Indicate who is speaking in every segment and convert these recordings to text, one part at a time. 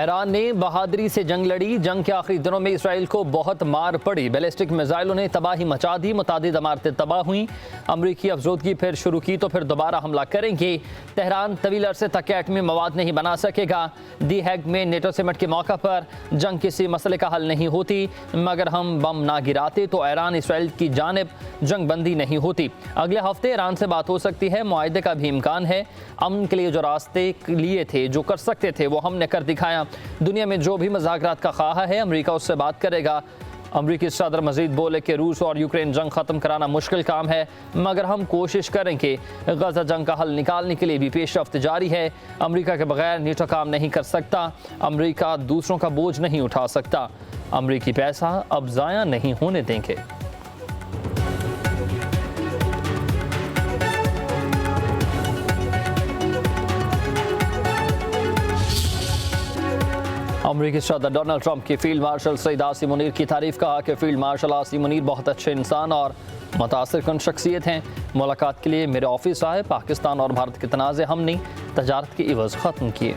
Speaker 1: Iran ने बहादुरी से जंग लड़ी। जंग के आखिरी दिनों में इसराइल को बहुत मार पड़ी। बैलिस्टिक मिसाइलों ने तबाही मचा दी। मुतादिद इमारतें तबाह हुई। अमरीकी अफजोदगी फिर शुरू की तो फिर दोबारा हमला करेंगे। तेहरान तवील अरसे तक एटमी मवाद नहीं बना सकेगा। दी हैग में नेटो समिट के मौका पर जंग किसी मसले का हल नहीं होती, मगर हम बम ना गिराते तो ईरान इसराइल की जानिब जंग बंदी नहीं होती। अगले हफ्ते ईरान से बात हो सकती है। मुआहदे का भी इम्कान है। अमन के लिए जो रास्ते लिए थे, जो कर सकते थे, वो हमने कर दिखाया। दुनिया में जो भी मुज़ाकरात का ख्वाह है, अमेरिका उससे बात करेगा। अमरीकी सदर मजीद बोले कि रूस और यूक्रेन जंग ख़त्म कराना मुश्किल काम है, मगर हम कोशिश करेंगे। गजा जंग का हल निकालने के लिए भी पेशरफ्त जारी है। अमरीका के बगैर नेटो काम नहीं कर सकता। अमरीका दूसरों का बोझ नहीं उठा सकता। अमरीकी पैसा अब ज़ाया नहीं होने देंगे। अमरीकी सदर डोनाल्ड ट्रंप की फील्ड मार्शल सईद आसिम मुनीर की तारीफ। कहा कि फील्ड मार्शल आसिम मुनीर बहुत अच्छे इंसान और मुतासिर कुन शख्सियत हैं। मुलाकात के लिए मेरे ऑफिस आए। पाकिस्तान और भारत के तनाज़े हमने तजारत के इवज़ ख़त्म किए।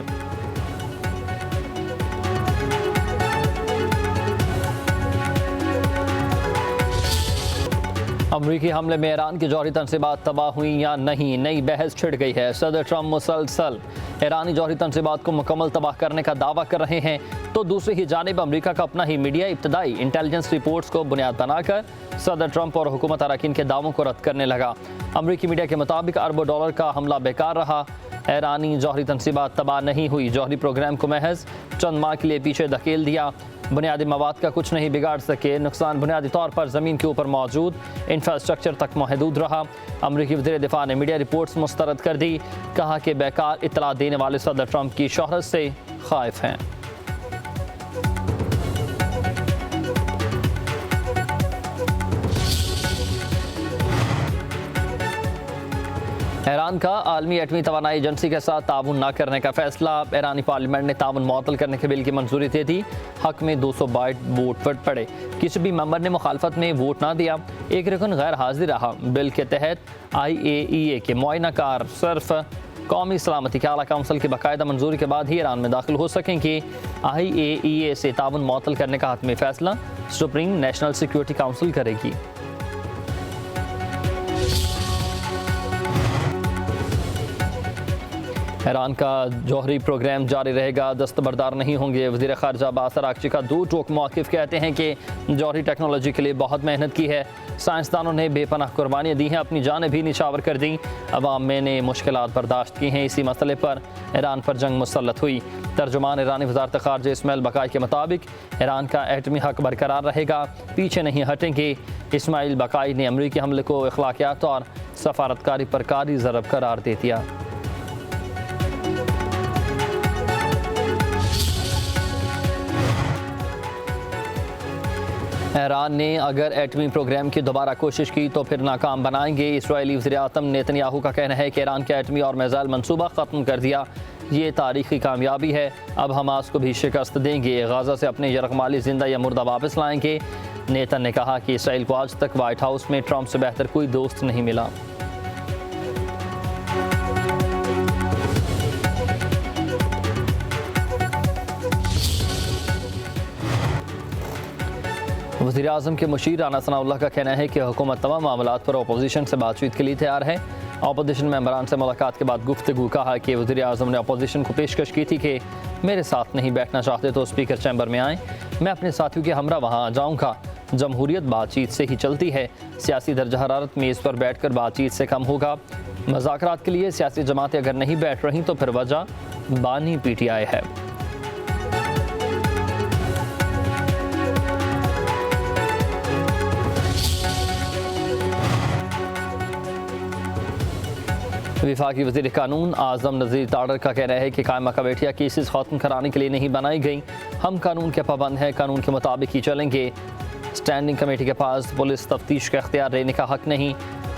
Speaker 1: अमरीकी हमले में ईरान की जौहरी तनसीबात तबाह हुई या नहीं, नई बहस छिड़ गई है। सदर ट्रंप मुसलसल ईरानी जौहरी तनसीबात को मुकम्मल तबाह करने का दावा कर रहे हैं, तो दूसरी ही जानिब अमरीका का अपना ही मीडिया इब्तदाई इंटेलिजेंस रिपोर्ट्स को बुनियाद बनाकर सदर ट्रंप और हुकूमत अरकान के दावों को रद्द करने लगा। अमरीकी मीडिया के मुताबिक अरबों डॉलर का हमला बेकार रहा। ईरानी जौहरी तनसीबात तबाह नहीं हुई। जौहरी प्रोग्राम को महज चंद माह के लिए पीछे धकेल दिया। बुनियादी मवाद का कुछ नहीं बिगाड़ सके। नुकसान बुनियादी तौर पर ज़मीन के ऊपर मौजूद इंफ्रास्ट्रक्चर तक महदूद रहा। अमरीकी वज़ीर दिफा ने मीडिया रिपोर्ट्स मुस्तरद कर दी। कहा कि बेकार इतला देने वाले सदर ट्रंप की शोहरत से खाइफ हैं। ईरान का आलमी एटमी तवानाई एजेंसी के साथ ताउन न करने का फैसला। ईरानी पार्लियामेंट ने ताउन मुअत्तल करने के बिल की मंजूरी दे दी। हक में 262 वोट पड़े। किसी भी मेंबर ने मुखालफत में वोट ना दिया। एक रुकन गैर हाजिर रहा। बिल के तहत IAEA के मुआयनाकार सिर्फ कौमी सलामती के आला काउंसिल की बाकायदा मंजूरी के बाद ही ईरान में दाखिल हो सकेंगे। IAEA से ताउन मुअत्तल करने का हतमी फैसला सुप्रीम नेशनल सिक्योरिटी काउंसिल करेगी। ईरान का जौहरी प्रोग्राम जारी रहेगा। दस्तबरदार नहीं होंगे। वज़ीर ख़ारजा अब्बास अराग़ची का दो टोक मौक़िफ़ कहते हैं कि जौहरी टेक्नोलॉजी के लिए बहुत मेहनत की है। साइंसदानों ने बेपनाह कुर्बानियाँ दी हैं, अपनी जानें भी निछावर कर दी। अवाम में ने मुश्किलात बर्दाश्त की हैं। इसी मसले पर ईरान पर जंग मुसल्लत हुई। तर्जुमान ईरानी वज़ारत ख़ारजा इस्माइल बकाई के मुताबिक ईरान का एटमी हक बरकरार रहेगा, पीछे नहीं हटेंगे। इस्माइल बकाई ने अमरीकी हमले को अखलाकियात और सफारतकारी पर कारी ज़रब करार दे दिया। ईरान ने अगर एटमी प्रोग्राम की दोबारा कोशिश की तो फिर नाकाम बनाएंगे। इसराइली वज़ीर आज़म नेतन्याहू का कहना है कि ईरान का एटमी और मिसाइल मनसूबा ख़त्म कर दिया। ये तारीख़ी कामयाबी है। अब हमास को भी शिकस्त देंगे। गाज़ा से अपने यरगमाली जिंदा या मुर्दा वापस लाएंगे। नेतन ने कहा कि इसराइल को आज तक वाइट हाउस में ट्रंप से बेहतर कोई दोस्त नहीं मिला। वज़ीर आज़म के मुशीर राना सनाउल्लाह का कहना है कि हुकूमत तमाम मामलात पर अपोजिशन से बातचीत के लिए तैयार है। अपोजिशन मेंबरान से मुलाकात के बाद गुफ्तगू। कहा कि वज़ीर आज़म ने अपोजिशन को पेशकश की थी कि मेरे साथ नहीं बैठना चाहते तो स्पीकर चैम्बर में आएँ, मैं अपने साथियों के हमरा वहाँ आ जाऊँगा। जमहूरियत बातचीत से ही चलती है। सियासी दर्जा हरारत मेज़ पर बैठ कर बातचीत से कम होगा। मुज़ाकरात के लिए सियासी जमातें अगर नहीं बैठ रहीं तो फिर वजह बानी PTI है। वफाकी वज़ीर कानून आज़म नज़ीर ताड़र का कहना है कि कायमा कमेटियाँ केसेस ख़त्म कराने के लिए नहीं बनाई गई। हम कानून के पाबंद हैं, कानून के मुताबिक ही चलेंगे। स्टैंडिंग कमेटी के पास पुलिस तफ्तीश का इख्तियार लेने का हक नहीं।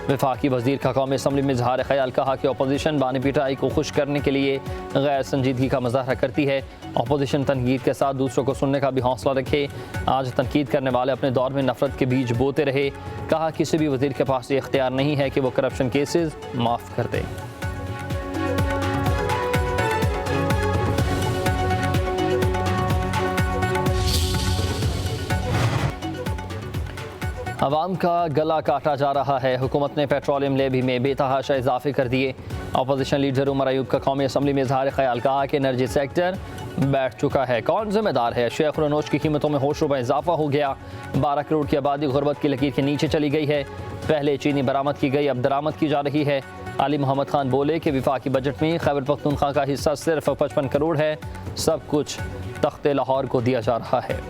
Speaker 1: वफाकी वज़ीर का कौमी असम्बली में इज़हार ख्याल। कहा कि अपोजिशन बानी PTI को खुश करने के लिए गैर संजीदगी का मुज़ाहरा करती है। अपोजिशन तनकीद के साथ दूसरों को सुनने का भी हौसला रखे। आज तनकीद करने वाले अपने दौर में नफरत के बीज बोते रहे। कहा किसी भी वज़ीर के पास ये इख्तियार नहीं है कि वो करप्शन केसेस माफ़ कर दे। अवाम का गला काटा जा रहा है। हुकूमत ने पेट्रोलियम लेवी में बेतहाशा इजाफे कर दिए। अपोजिशन लीडर उमर अयूब का कौमी असम्बली में इजहार ख्याल कहा कि एनर्जी सेक्टर बैठ चुका है। कौन जिम्मेदार है? शेख और नोश की कीमतों में होशरुबा इजाफा हो गया। 12 करोड़ की आबादी गुर्बत की लकीर के नीचे चली गई है। पहले चीनी बरामद की गई, अब दरामद की जा रही है। अली मोहम्मद खान बोले कि विफाकी बजट में खैबर पख्तूनख्वा का हिस्सा सिर्फ 55 करोड़ है। सब कुछ तख्ते लाहौर को दिया जा रहा है।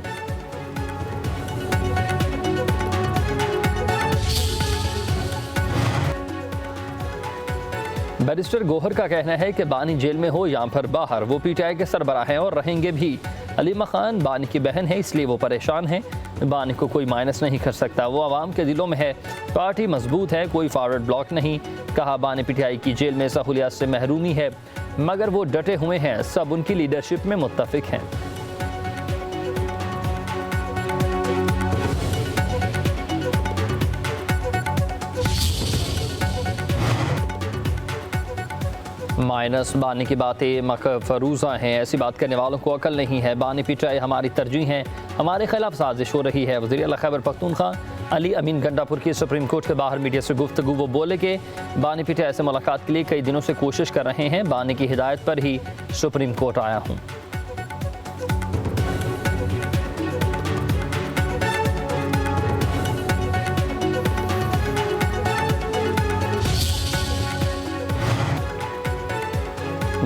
Speaker 1: बैरिस्टर गोहर का कहना है कि बानी जेल में हो या फिर बाहर, वो पीटीआई के सरबराह हैं और रहेंगे भी। अलीमा खान बानी की बहन है, इसलिए वो परेशान है। बानी को कोई माइनस नहीं कर सकता, वो आवाम के दिलों में है। पार्टी मजबूत है, कोई फॉरवर्ड ब्लॉक नहीं। कहा बानी पीटीआई की जेल में सहूलियात से महरूमी है, मगर वो डटे हुए हैं। सब उनकी लीडरशिप में मुत्तफिक हैं। माइनस बानी की बातें मकफरूजा हैं। ऐसी बात करने वालों को अकल नहीं है। बानी पीटीआई हमारी तरजीह है, हमारे खिलाफ साजिश हो रही है। वज़ीर आला खैबर पख्तूनख्वा अली अमीन गंडापुर की सुप्रीम कोर्ट के बाहर मीडिया से गुफ्तगू। वो बोले कि बानी पीटीआई से मुलाकात के लिए कई दिनों से कोशिश कर रहे हैं। बानी की हिदायत पर ही सुप्रीम कोर्ट आया हूँ।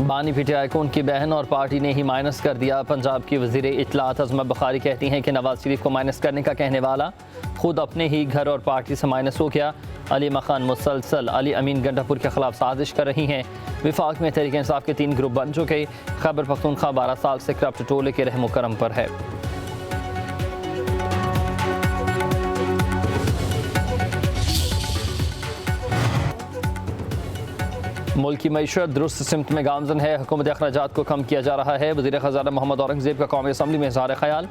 Speaker 1: बानी पीटीआई को उनकी बहन और पार्टी ने ही माइनस कर दिया। पंजाब की वज़ीर इत्तलात अज़मा बुखारी कहती हैं कि नवाज शरीफ को माइनस करने का कहने वाला खुद अपने ही घर और पार्टी से माइनस हो गया। अलीमा खान मुसलसल अली अमीन गंडापुर के खिलाफ साजिश कर रही हैं। विफाक में तहरीक इंसाफ के 3 ग्रुप बन चुके। खैबर पख्तूनख्वा 12 साल से करप्ट टोले के रहमो करम पर है। मुल्क की मईशत दुरुस्त सिमत में गामजन है। हुकूमती अखराजात को कम किया जा रहा है। वज़ीर ख़ज़ाना मोहम्मद औरंगज़ेब का कौमी असम्बली में इज़हार ख्याल।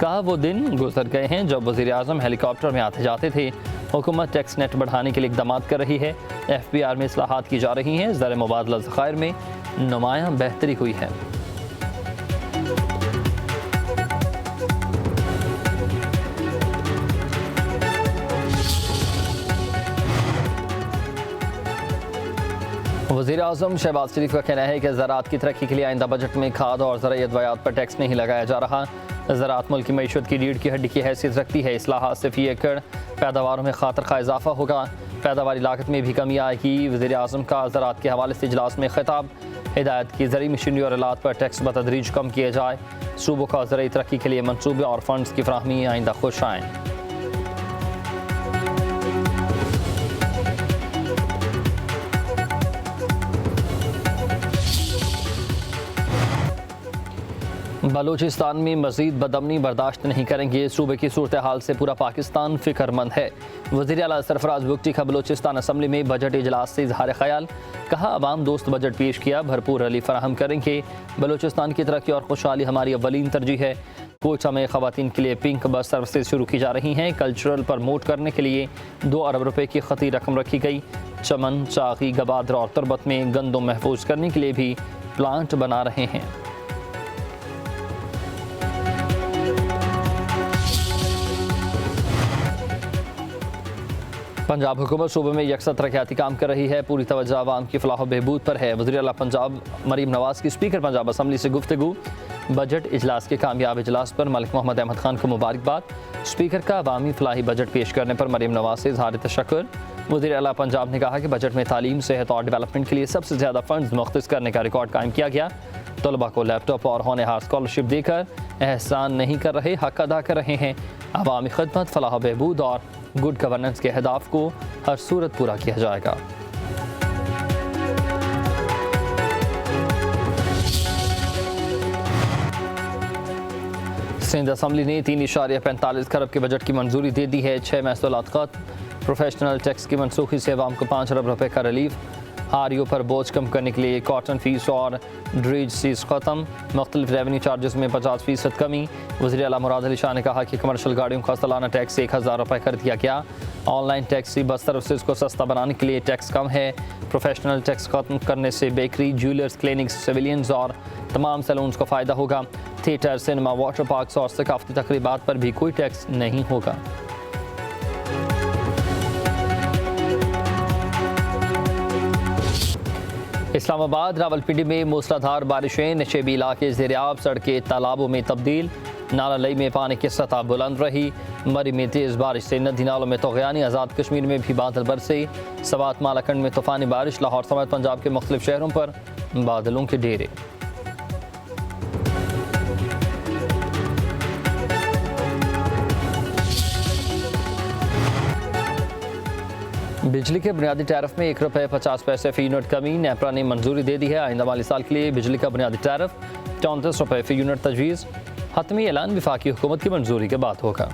Speaker 1: कहा वो दिन गुजर गए हैं जब वज़ीर आज़म हेलीकॉप्टर में आते जाते थे। हुकूमत टैक्स नेट बढ़ाने के लिए इक़दाम कर रही है। FBR में इस्लाहात की जा रही हैं। ज़र मुबादला ज़खायर में नुमायाँ बेहतरी हुई है। वज़ीर आज़म शहबाज शरीफ का कहना है कि ज़राअत की तरक्की के लिए आइंदा बजट में खाद और ज़राई अद्वियात पर टैक्स नहीं लगाया जा रहा। ज़राअत मुल्क की मईशत की रीढ़ की हड्डी की हैसियत रखती है। इस्लाहात से फ़ी एकड़ पैदावारों में खातर खा इजाफा होगा। पैदावारी लागत में भी कमी आएगी। वज़ीर आज़म का ज़राअत के हवाले से इजलास में खिताब। हिदायत की ज़रूरी मशीनरी और आलात पर टैक्स बतदरीज कम किए जाए। सूबों का ज़राई तरक्की के लिए मनसूबे और फंड्स की फराहमी आइंदा खुश आएँ। बलूचिस्तान में मज़ीद बदअमनी बर्दाश्त नहीं करेंगे। सूबे की सूरत हाल से पूरा पाकिस्तान फ़िक्रमंद है। वज़ीर आला सरफराज बुगटी का बलूचिस्तान असम्बली में बजट इजलास से इजहार ख्याल। कहा अवाम दोस्त बजट पेश किया, भरपूर रली फराहम करेंगे। बलूचिस्तान की तरक्की और खुशहाली हमारी अव्वलीन तरजीह है। कोटा में ख़वातीन के लिए पिंक बस सर्विसेज शुरू की जा रही हैं। कल्चरल प्रमोट करने के लिए 2 अरब रुपए की खती रकम रखी गई। चमन, चागी, गबादरा और तुरबत में गंदम महफूज करने के लिए भी प्लांट बना रहे हैं। पंजाब हुकूमत सूबे में यकसा तरक्याती काम कर रही है। पूरी तवज्जो आवाम की फलाह बहबूद पर है। वज़ीर आला पंजाब मरीम नवाज़ की स्पीकर पंजाब असम्बली से गुफ्तगू। बजट इजलास के कामयाब इजलास पर मलिक मोहम्मद अहमद खान को मुबारकबाद। स्पीकर का अवामी फलाही बजट पेश करने पर मरीम नवाज़ से इजहार तशक्कुर। वज़ीर आला पंजाब ने कहा कि बजट में तालीम, सेहत और डेवलपमेंट के लिए सबसे ज़्यादा फंड्स मुख्तस करने का रिकॉर्ड कायम किया गया। तलबा को लैपटॉप और होनहार स्कॉलरशिप देकर एहसान नहीं कर रहे, हक अदा कर रहे हैं। अवामी खदमत, फलाह बहबूद और गुड गवर्नेंस के अहदाफ को हर सूरत पूरा किया जाएगा। सिंध असम्बली ने 3.45 खरब के बजट की मंजूरी दे दी है। 6 महसूलात खत्म। प्रोफेशनल टैक्स की मनसूखी से अवाम को 5 अरब रुपए का रिलीफ। RU पर बोझ कम करने के लिए कॉटन फीस और ड्रीज फीस ख़त्म। मुख्तलिफ रेवेन्यू चार्जेस में 50% कमी। वज़ीर आला मुराद अली शाह ने कहा कि कमर्शल गाड़ियों का सालाना टैक्स 1000 रुपये कर दिया गया। ऑनलाइन टैक्सी बस सर्विसेज को सस्ता बनाने के लिए टैक्स कम है। प्रोफेशनल टैक्स खत्म करने से बेकरी, ज्वेलर्स, क्लिनिक्स, सिविलियंस और तमाम सैलून्स को फ़ायदा होगा। थिएटर, सिनेमा, वाटर पार्क्स और सकाफती तकरीबात पर भी कोई टैक्स नहीं होगा। इस्लामाबाद रावलपिंडी में मूसलाधार बारिशें, नशेबी इलाके ज़ेर-ए-आब, सड़कें तालाबों में तब्दील। नाला लई में पानी की सतह बुलंद रही। मरी में तेज़ बारिश से नदी नालों में तोग़यानी। आज़ाद कश्मीर में भी बादल बरसे। सवात मालाकंड में तूफ़ानी बारिश। लाहौर समेत पंजाब के मुख्तलिफ शहरों पर बादलों के डेरे। बिजली के बुनियादी टैरिफ में ₹1.50 फी यूनिट कमी। नेपरा ने मंजूरी दे दी है। आइंदा माली साल के लिए बिजली का बुनियादी टैरिफ ₹34 फी यूनिट तजवीज़। हतमी ऐलान वफाकी हुकूमत की मंजूरी के बाद होगा।